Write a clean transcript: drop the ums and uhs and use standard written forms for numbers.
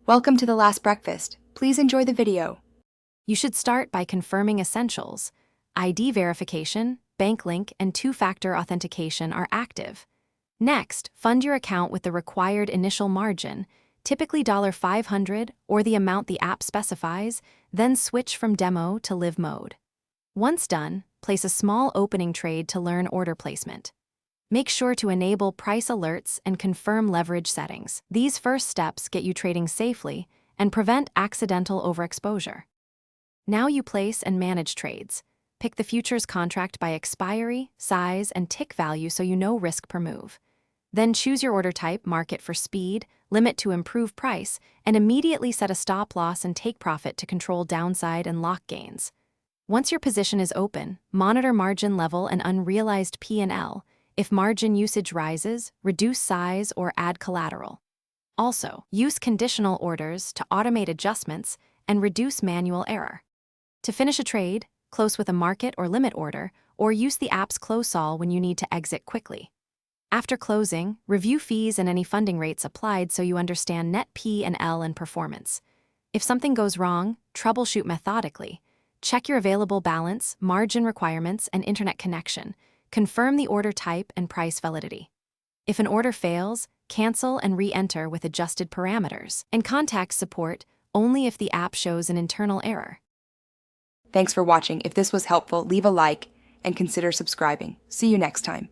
Welcome to The Last Breakfast. Please enjoy the video. You should start by confirming essentials. ID verification, bank link, and two-factor authentication are active. Next, fund your account with the required initial margin, typically $500 or the amount the app specifies, then switch from demo to live mode. Once done, place a small opening trade to learn order placement. Make sure to enable price alerts and confirm leverage settings. These first steps get you trading safely and prevent accidental overexposure. Now you place and manage trades. Pick the futures contract by expiry, size, and tick value so you know risk per move. Then choose your order type, mark it for speed, limit to improve price, and immediately set a stop loss and take profit to control downside and lock gains. Once your position is open, monitor margin level and unrealized P&L. If margin usage rises, reduce size or add collateral. Also, use conditional orders to automate adjustments and reduce manual error. To finish a trade, close with a market or limit order, or use the app's close all when you need to exit quickly. After closing, review fees and any funding rates applied so you understand net P&L and performance. If something goes wrong, troubleshoot methodically. Check your available balance, margin requirements, and internet connection. Confirm the order type and price validity. If an order fails, cancel and re-enter with adjusted parameters, and contact support only if the app shows an internal error. Thanks for watching. If this was helpful, leave a like and consider subscribing. See you next time.